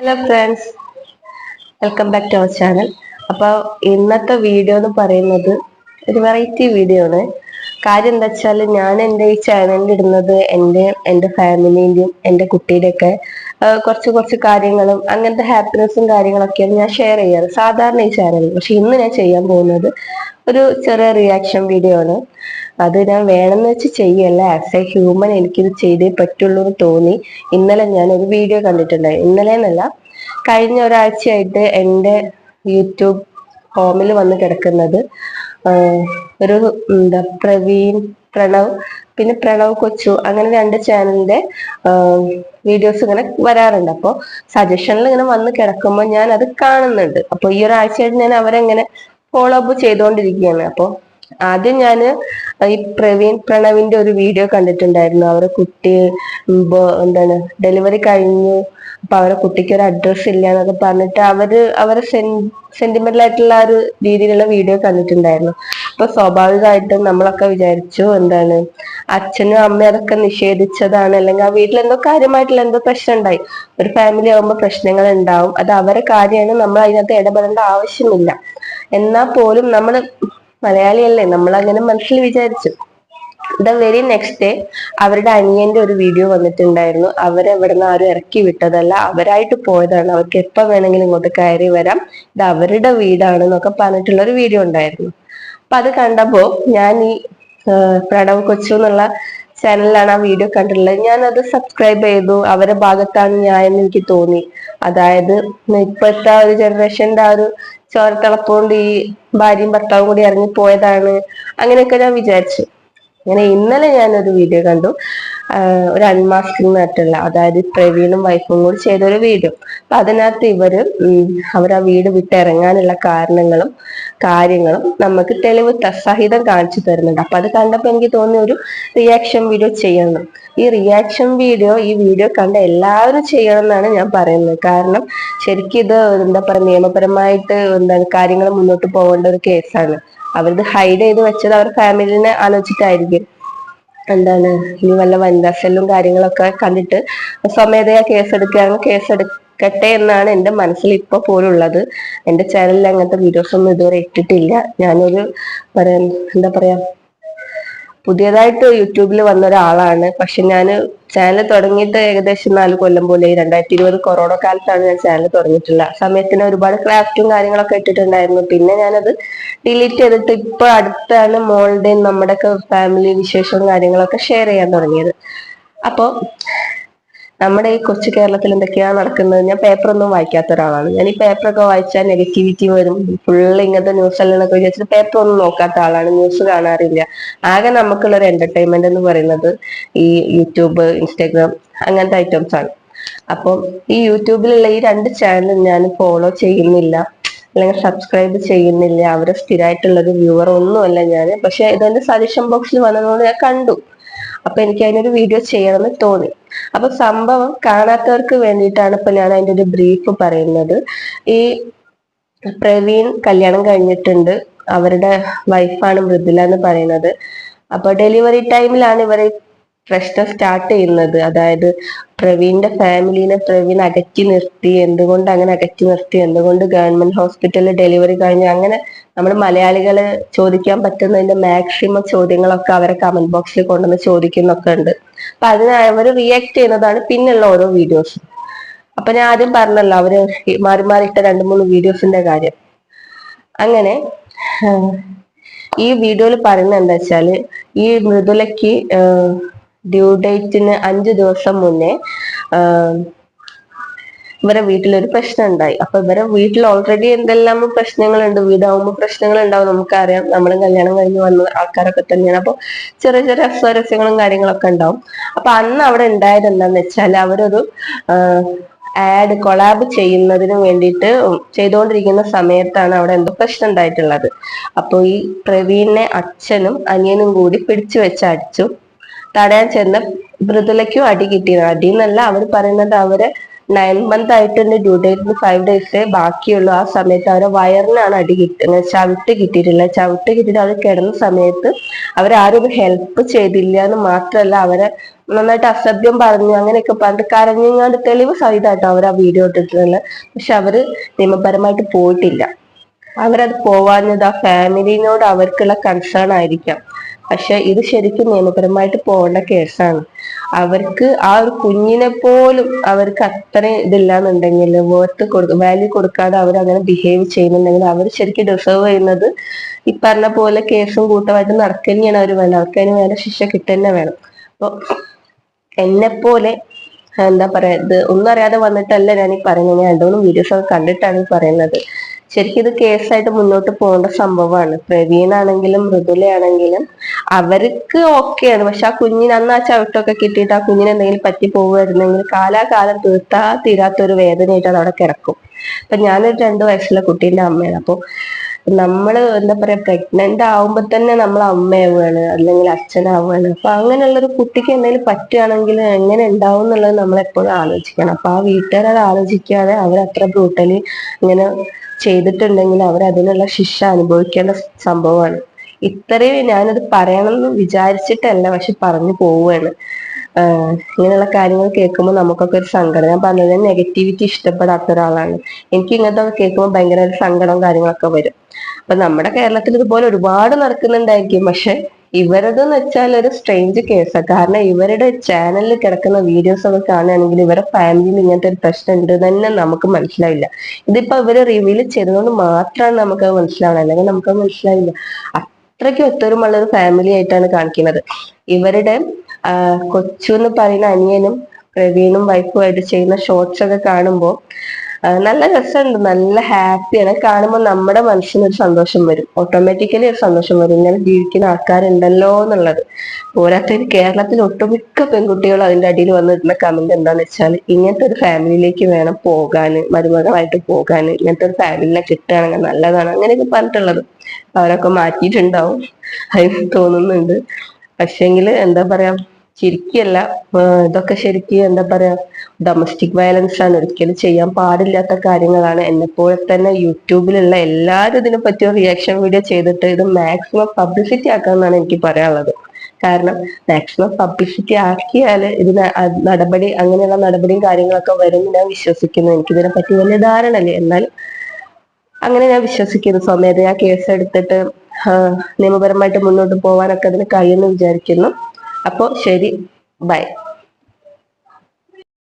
Hello friends, welcome back to our channel. അപ്പോൾ ഇന്നത്തെ video എന്ന് പറയുന്നത് ഒരു വെറൈറ്റി വീഡിയോ ആണ്. കാര്യം എന്താ വെച്ചാൽ ഞാൻ എൻ്റെ ഈ ചാനലിൽ ഇടുന്നത് എൻ്റെ ഫാമിലിൻ്റെയും എൻ്റെ കുട്ടിയുടെയൊക്കെ കുറച്ച് കാര്യങ്ങളും അങ്ങനത്തെ ഹാപ്പിനെസ്സും കാര്യങ്ങളൊക്കെയാണ് ഞാൻ ഷെയർ ചെയ്യാറ് സാധാരണ ഈ ചാനലിൽ. പക്ഷെ ഇന്ന് ഞാൻ ചെയ്യാൻ പോകുന്നത് ഒരു ചെറിയ റിയാക്ഷൻ വീഡിയോ ആണ്. അത് ഞാൻ വേണമെന്ന് വെച്ച് ചെയ്യല്ല, ആസ് എ ഹ്യൂമൻ എനിക്കിത് ചെയ്തേ പറ്റുള്ളൂ എന്ന് തോന്നി. ഇന്നലെ ഞാൻ ഒരു വീഡിയോ കണ്ടിട്ടുണ്ടായി, ഇന്നലെ എന്നല്ല കഴിഞ്ഞ ഒരാഴ്ചയായിട്ട് എൻ്റെ യൂട്യൂബ് ഹോമിൽ വന്ന് കിടക്കുന്നത് ഒരു പ്രണവ്, പിന്നെ പ്രണവ് കൊച്ചു, അങ്ങനെ രണ്ട് ചാനലിന്റെ വീഡിയോസ് ഇങ്ങനെ വരാറുണ്ട്. അപ്പോൾ സജഷനിൽ ഇങ്ങനെ വന്ന് കിടക്കുമ്പോൾ ഞാൻ അത് കാണുന്നുണ്ട്. അപ്പോൾ ഈ ഒരാഴ്ചയായിട്ട് ഞാൻ അവരെങ്ങനെ ഫോളോ അപ്പ് ചെയ്തുകൊണ്ടിരിക്കുകയാണ്. അപ്പോൾ ആദ്യം ഞാൻ ഈ പ്രണവിന്റെ ഒരു വീഡിയോ കണ്ടിട്ടുണ്ടായിരുന്നു. അവരെ കുട്ടി ഡെലിവറി കഴിഞ്ഞു, അപ്പൊ അവരെ കുട്ടിക്ക് ഒരു അഡ്രസ് ഇല്ല എന്നൊക്കെ പറഞ്ഞിട്ട് അവരെ സെന്റിമെന്റൽ ആയിട്ടുള്ള ഒരു രീതിയിലുള്ള വീഡിയോ കണ്ടിട്ടുണ്ടായിരുന്നു. അപ്പൊ സ്വാഭാവികമായിട്ടും നമ്മളൊക്കെ വിചാരിച്ചു അച്ഛനും അമ്മയും അതൊക്കെ നിഷേധിച്ചതാണ്, അല്ലെങ്കിൽ ആ വീട്ടിൽ എന്തോ കാര്യമായിട്ടുള്ള എന്തോ പ്രശ്നം ഉണ്ടായി. ഒരു ഫാമിലി ആകുമ്പോൾ പ്രശ്നങ്ങൾ ഉണ്ടാവും, അത് അവരെ കാര്യമാണ്, നമ്മൾ അതിനകത്ത് ഇടപെടേണ്ട ആവശ്യമില്ല. എന്നാൽ പോലും നമ്മൾ മലയാളിയല്ലേ, നമ്മൾ അങ്ങനെ മനസ്സിൽ വിചാരിച്ചു. ദ വെരി നെക്സ്റ്റ് ഡേ അവരുടെ അനിയന്റെ ഒരു വീഡിയോ വന്നിട്ടുണ്ടായിരുന്നു. അവരെവിടുന്ന് ആരും ഇറക്കി വിട്ടതല്ല, അവരായിട്ട് പോയതാണ്, അവർക്ക് എപ്പോ വേണമെങ്കിലും ഇങ്ങോട്ട് കയറി വരാം, ഇത് അവരുടെ വീടാണ് എന്നൊക്കെ പറഞ്ഞിട്ടുള്ള ഒരു വീഡിയോ ഉണ്ടായിരുന്നു. അപ്പൊ അത് കണ്ടപ്പോ ഞാൻ ഈ പ്രണവ് കൊച്ചു എന്നുള്ള ചാനലിലാണ് ആ വീഡിയോ കണ്ടിട്ടുള്ളത്. ഞാൻ അത് സബ്സ്ക്രൈബ് ചെയ്തു. അവരുടെ ഭാഗത്താണ് ഞാൻ എന്ന് എനിക്ക് തോന്നി. അതായത് ഇപ്പോഴത്തെ ഒരു ജനറേഷന്റെ ആ ഒരു ചോരത്തിളപ്പുകൊണ്ട് ഈ ഭാര്യയും ഭർത്താവും കൂടി ഇറങ്ങിപ്പോയതാണ്, അങ്ങനെയൊക്കെ ഞാൻ വിചാരിച്ചു. അങ്ങനെ ഇന്നലെ ഞാനൊരു വീഡിയോ കണ്ടു, ഒരു അൺമാസ്കിംഗ് ആയിട്ടുള്ള, അതായത് പ്രവീണും വൈഫും കൂടി ചെയ്തൊരു വീഡിയോ. അപ്പൊ അതിനകത്ത് അവരാ വീട് വിട്ടിറങ്ങാനുള്ള കാരണങ്ങളും കാര്യങ്ങളും നമുക്ക് തെളിവ് സഹിതം കാണിച്ചു തരുന്നുണ്ട്. അപ്പൊ അത് കണ്ടപ്പോ എനിക്ക് തോന്നിയ ഒരു റിയാക്ഷൻ വീഡിയോ ചെയ്യണം. ഈ റിയാക്ഷൻ വീഡിയോ ഈ വീഡിയോ കണ്ട എല്ലാവരും ചെയ്യണം എന്നാണ് ഞാൻ പറയുന്നത്. കാരണം ശരിക്കും ഇത് നിയമപരമായിട്ട് കാര്യങ്ങൾ മുന്നോട്ട് പോകേണ്ട ഒരു കേസാണ്. അവരത് ഹൈഡ് ചെയ്ത് വെച്ചത് അവർ ഫാമിലിനെ ആലോചിച്ചിട്ടായിരിക്കും. ഇനി വല്ല വനിതാ സെല്ലും കാര്യങ്ങളൊക്കെ കണ്ടിട്ട് സ്വമേധയാ കേസെടുക്കട്ടെ എന്നാണ് എൻ്റെ മനസ്സിൽ ഇപ്പൊ പോലുള്ളത്. എൻ്റെ ചാനലിൽ അങ്ങനത്തെ വീഡിയോസ് ഒന്നും ഇതുവരെ ഇട്ടിട്ടില്ല. ഞാനൊരു പറയാ പുതിയതായിട്ട് യൂട്യൂബിൽ വന്ന ഒരാളാണ്. പക്ഷെ ഞാൻ ചാനൽ തുടങ്ങിയിട്ട് ഏകദേശം 4 കൊല്ലം പോലെ. 2020 കൊറോണ കാലത്താണ് ഞാൻ ചാനൽ തുടങ്ങിയിട്ടുള്ളത്. ആ സമയത്തിന് ഒരുപാട് ക്രാഫ്റ്റും കാര്യങ്ങളൊക്കെ ഇട്ടിട്ടുണ്ടായിരുന്നു. പിന്നെ ഞാനത് ഡിലീറ്റ് ചെയ്തിട്ട് ഇപ്പൊ അടുത്താണ് മോളുടെയും നമ്മുടെയൊക്കെ ഫാമിലി വിശേഷവും കാര്യങ്ങളൊക്കെ ഷെയർ ചെയ്യാൻ തുടങ്ങിയത്. അപ്പൊ നമ്മുടെ ഈ കൊച്ചു കേരളത്തിൽ എന്തൊക്കെയാണ് നടക്കുന്നത്, ഞാൻ പേപ്പറൊന്നും വായിക്കാത്ത ഒരാളാണ്. ഞാൻ ഈ പേപ്പറൊക്കെ വായിച്ചാൽ നെഗറ്റിവിറ്റി വരും, ഫുള്ള് ഇങ്ങനത്തെ ന്യൂസ് എല്ലാം എന്നൊക്കെ വിചാരിച്ചിട്ട് പേപ്പർ ഒന്നും നോക്കാത്ത ആളാണ്, ന്യൂസ് കാണാറില്ല. ആകെ നമുക്കുള്ള ഒരു എന്റർടൈൻമെന്റ് എന്ന് പറയുന്നത് ഈ യൂട്യൂബ്, ഇൻസ്റ്റാഗ്രാം അങ്ങനത്തെ ഐറ്റംസ് ആണ്. അപ്പം ഈ യൂട്യൂബിലുള്ള ഈ 2 ചാനൽ ഞാൻ ഫോളോ ചെയ്യുന്നില്ല, അല്ലെങ്കിൽ സബ്സ്ക്രൈബ് ചെയ്യുന്നില്ല. അവരെ സ്ഥിരമായിട്ടുള്ളൊരു വ്യൂവർ ഒന്നുമല്ല ഞാൻ. പക്ഷെ ഇതെന്റെ സജഷൻ ബോക്സിൽ വന്നതുകൊണ്ട് ഞാൻ കണ്ടു. അപ്പൊ എനിക്ക് അതിനൊരു വീഡിയോ ചെയ്യണമെന്ന് തോന്നി. അപ്പൊ സംഭവം കാണാത്തവർക്ക് വേണ്ടിയിട്ടാണ് ഇപ്പൊ ഞാൻ അതിന്റെ ഒരു ബ്രീഫ് പറയുന്നത്. ഈ പ്രവീൺ കല്യാണം കഴിഞ്ഞിട്ടുണ്ട്, അവരുടെ വൈഫാണ് മൃദുല എന്ന് പറയുന്നത്. അപ്പൊ ഡെലിവറി ടൈമിലാണ് ഇവരെ പ്രശ്നം സ്റ്റാർട്ട് ചെയ്യുന്നത്. അതായത് പ്രവീണിന്റെ ഫാമിലിനെ പ്രവീൺ അകറ്റി നിർത്തി, എന്തുകൊണ്ട് അങ്ങനെ അകറ്റി നിർത്തി, എന്തുകൊണ്ട് ഗവൺമെന്റ് ഹോസ്പിറ്റലിൽ ഡെലിവറി കഴിഞ്ഞ്, അങ്ങനെ നമ്മൾ മലയാളികള് ചോദിക്കാൻ പറ്റുന്നതിന്റെ മാക്സിമം ചോദ്യങ്ങളൊക്കെ അവരെ കമന്റ് ബോക്സിൽ കൊണ്ടുവന്ന് ചോദിക്കുന്നൊക്കെ ഉണ്ട്. അപ്പൊ അതിന് അവർ റിയാക്ട് ചെയ്യുന്നതാണ് പിന്നെയുള്ള ഓരോ വീഡിയോസ്. അപ്പൊ ഞാൻ ആദ്യം പറഞ്ഞല്ലോ അവര് മാറി മാറി ഇട്ട 2-3 വീഡിയോസിന്റെ കാര്യം. അങ്ങനെ ഈ വീഡിയോയിൽ പറയുന്നത് എന്താ വെച്ചാല്, ഈ മൃദുലയ്ക്ക് ഡ്യൂ ഡേറ്റിന് 5 ദിവസം മുന്നേ ഇവരെ വീട്ടിലൊരു പ്രശ്നം ഉണ്ടായി. അപ്പൊ ഇവരെ വീട്ടിൽ ഓൾറെഡി എന്തെല്ലാം പ്രശ്നങ്ങളുണ്ട്, വീടാവുമ്പോൾ പ്രശ്നങ്ങൾ ഉണ്ടാവും, നമുക്കറിയാം. നമ്മളും കല്യാണം കഴിഞ്ഞ് വന്ന ആൾക്കാരൊക്കെ തന്നെയാണ്. അപ്പൊ ചെറിയ ചെറിയ അസ്വാരസ്യങ്ങളും കാര്യങ്ങളൊക്കെ ഉണ്ടാവും. അപ്പൊ അന്ന് അവിടെ ഉണ്ടായത് എന്താന്ന് വെച്ചാൽ, അവരൊരു കൊളാബ് ചെയ്യുന്നതിന് വേണ്ടിയിട്ട് ചെയ്തുകൊണ്ടിരിക്കുന്ന സമയത്താണ് അവിടെ എന്തോ പ്രശ്നം ഉണ്ടായിട്ടുള്ളത്. അപ്പൊ ഈ പ്രവീണിനെ അച്ഛനും അനിയനും കൂടി പിടിച്ചു വെച്ച് അടിച്ചു. തടയാൻ ചെന്ന മൃദുലയ്ക്കും അടി കിട്ടിയത്. അടി എന്നല്ല, അവർ പറയുന്നത് അവരെ 9 month ആയിട്ട് ഡ്യൂ ഡേറ്റിന് 5 days ബാക്കിയുള്ളൂ. ആ സമയത്ത് അവരെ വയറിനാണ് അടി ചവിട്ട് കിട്ടിയിട്ടുള്ളത്. ചവിട്ട് കിട്ടിയിട്ട് അവർ കിടന്ന സമയത്ത് അവരാരും ഹെൽപ്പ് ചെയ്തില്ല എന്ന് മാത്രമല്ല, അവരെ നന്നായിട്ട് അസഭ്യം പറഞ്ഞു, അങ്ങനെയൊക്കെ പറഞ്ഞിട്ട് കരഞ്ഞാണ്ട് തെളിവ് സഹിതമായിട്ടോ അവർ ആ വീഡിയോ ഇട്ടിട്ടുള്ളത്. പക്ഷെ അവര് നിയമപരമായിട്ട് പോയിട്ടില്ല. അവരത് പോവാഞ്ഞത് ആ ഫാമിലിനോട് അവർക്കുള്ള കൺസേൺ ആയിരിക്കാം. പക്ഷെ ഇത് ശരിക്കും നിയമപരമായിട്ട് പോകേണ്ട കേസാണ്. അവർക്ക് ആ ഒരു കുഞ്ഞിനെ പോലും അവർക്ക് അത്രയും ഇതില്ലാന്നുണ്ടെങ്കിൽ, വാല്യൂ കൊടുക്കാതെ അവർ അങ്ങനെ ബിഹേവ് ചെയ്യുന്നുണ്ടെങ്കിൽ അവർ ശരിക്കും ഡിസേർവ് ചെയ്യുന്നത് ഈ പറഞ്ഞ പോലെ കേസും കൂട്ടമായിട്ട് നടക്കുകയാണ് അവർ വേണം. അവർക്ക് അതിന് വേണ്ട ശിക്ഷ കിട്ടുക വേണം. അപ്പൊ എന്നെ പോലെ എന്താ പറയാ, ഇത് ഒന്നും അറിയാതെ വന്നിട്ടല്ല ഞാൻ ഈ പറയുന്നത്. ഞാൻ 2-3 വീഡിയോസ് ഒക്കെ കണ്ടിട്ടാണ് ഈ പറയുന്നത്. ശരിക്കും ഇത് കേസായിട്ട് മുന്നോട്ട് പോകേണ്ട സംഭവമാണ്. പ്രവീണാണെങ്കിലും മൃദുലയാണെങ്കിലും അവർക്ക് ഓക്കെയാണ്. പക്ഷെ ആ കുഞ്ഞിന് അന്ന് ആ ചവിട്ടൊക്കെ കിട്ടിയിട്ട് ആ കുഞ്ഞിന് എന്തെങ്കിലും പറ്റി പോവുമായിരുന്നെങ്കിൽ കാലാകാലം തീരാത്തൊരു വേദനയായിട്ട് അത് അവിടെ കിടക്കും. അപ്പൊ ഞാനൊരു 2 വയസ്സുള്ള കുട്ടീന്റെ അമ്മയാണ്. അപ്പൊ നമ്മള് എന്താ പറയാ, പ്രഗ്നന്റ് ആവുമ്പോ തന്നെ നമ്മൾ അമ്മയാവുകയാണ്, അല്ലെങ്കിൽ അച്ഛനാവുകയാണ്. അപ്പൊ അങ്ങനെയുള്ളൊരു കുട്ടിക്ക് എന്തെങ്കിലും പറ്റുകയാണെങ്കിൽ എങ്ങനെ ഉണ്ടാവും എന്നുള്ളത് നമ്മൾ എപ്പോഴും ആലോചിക്കണം. അപ്പൊ ആ വീട്ടുകാർ അത് ആലോചിക്കാതെ അവരത്ര ബ്രൂട്ടലി ഇങ്ങനെ ചെയ്തിട്ടുണ്ടെങ്കിൽ അവർ അതിനുള്ള ശിക്ഷ അനുഭവിക്കേണ്ട സംഭവമാണ്. ഇത്രയും ഞാനത് പറയണമെന്ന് വിചാരിച്ചിട്ടല്ല, പക്ഷെ പറഞ്ഞു പോവുകയാണ്. ഇങ്ങനെയുള്ള കാര്യങ്ങൾ കേൾക്കുമ്പോൾ നമുക്കൊക്കെ ഒരു സങ്കടം. ഞാൻ പറഞ്ഞത് നെഗറ്റിവിറ്റി ഇഷ്ടപ്പെടാത്ത ഒരാളാണ്. എനിക്ക് ഇങ്ങനത്തെ കേൾക്കുമ്പോൾ ഭയങ്കര ഒരു സങ്കടവും കാര്യങ്ങളൊക്കെ വരും. അപ്പൊ നമ്മുടെ കേരളത്തിൽ ഇതുപോലെ ഒരുപാട് നടക്കുന്നുണ്ടായിരിക്കും. പക്ഷെ ഇവരതെന്ന് വെച്ചാൽ ഒരു സ്ട്രേഞ്ച് കേസാണ്. കാരണം ഇവരുടെ ചാനലിൽ കിടക്കുന്ന വീഡിയോസ് ഒക്കെ കാണുകയാണെങ്കിൽ ഇവരുടെ ഫാമിലിയിൽ ഇങ്ങനത്തെ ഒരു പ്രശ്നം ഉണ്ട് തന്നെ നമുക്ക് മനസ്സിലാവില്ല. ഇതിപ്പോ ഇവര് റിവീൽ ചെയ്തതുകൊണ്ട് മാത്രമാണ് നമുക്കത് മനസ്സിലാവുന്നത്, അല്ലെങ്കിൽ നമുക്കത് മനസ്സിലാവില്ല. അത്രയ്ക്ക് ഒത്തൊരുമുള്ള ഒരു ഫാമിലി ആയിട്ടാണ് കാണിക്കുന്നത്. ഇവരുടെ കൊച്ചു എന്ന് പറയുന്ന അനിയനും പ്രവീണും വൈഫുമായിട്ട് ചെയ്യുന്ന ഷോർട്സ് ഒക്കെ കാണുമ്പോൾ നല്ല രസമുണ്ട്, നല്ല ഹാപ്പിയാണ്. കാണുമ്പോൾ നമ്മുടെ മനസ്സിനൊരു സന്തോഷം വരും, ഓട്ടോമാറ്റിക്കലി ഒരു സന്തോഷം വരും, ഇങ്ങനെ ജീവിക്കുന്ന ആൾക്കാരുണ്ടല്ലോ എന്നുള്ളത്. പോരാത്തതിന് കേരളത്തിൽ ഒട്ടുമിക്ക പെൺകുട്ടികളും അതിന്റെ അടിയിൽ വന്നിരുന്ന കമന്റ് എന്താന്ന് വെച്ചാൽ, ഇങ്ങനത്തെ ഒരു ഫാമിലിയിലേക്ക് വേണം പോകാന്, മരുമകളായിട്ട് പോകാന്, ഇങ്ങനത്തെ ഒരു ഫാമിലിനെ കിട്ടുകയാണെങ്കിൽ നല്ലതാണ്, അങ്ങനെയൊക്കെ പറഞ്ഞിട്ടുള്ളത്. അവരൊക്കെ മാറ്റിയിട്ടുണ്ടാവും അത് തോന്നുന്നുണ്ട്. പക്ഷെങ്കിൽ എന്താ പറയാ, ശരിക്കല്ല, ഇതൊക്കെ ശരിക്കും എന്താ പറയാ, ഡൊമസ്റ്റിക് വയലൻസ് ആണ്. ഒരിക്കലും ചെയ്യാൻ പാടില്ലാത്ത കാര്യങ്ങളാണ്. എന്നെപ്പോലെ തന്നെ യൂട്യൂബിലുള്ള എല്ലാവരും ഇതിനെ പറ്റി റിയാക്ഷൻ വീഡിയോ ചെയ്തിട്ട് ഇത് മാക്സിമം പബ്ലിസിറ്റി ആക്കാന്നാണ് എനിക്ക് പറയാനുള്ളത്. കാരണം മാക്സിമം പബ്ലിസിറ്റി ആക്കിയാൽ ഇതിന് നടപടി, അങ്ങനെയുള്ള നടപടിയും കാര്യങ്ങളൊക്കെ വരും ഞാൻ വിശ്വസിക്കുന്നു. എനിക്കിതിനെ പറ്റി വലിയ ധാരണല്ലേ, എന്നാൽ അങ്ങനെ ഞാൻ വിശ്വസിക്കുന്നു. സ്വമേധയാ കേസ് എടുത്തിട്ട് നിയമപരമായിട്ട് മുന്നോട്ട് പോകാനൊക്കെ അതിന് കഴിയുമെന്ന് വിചാരിക്കുന്നു. അപ്പോൾ ശരി, ബൈ.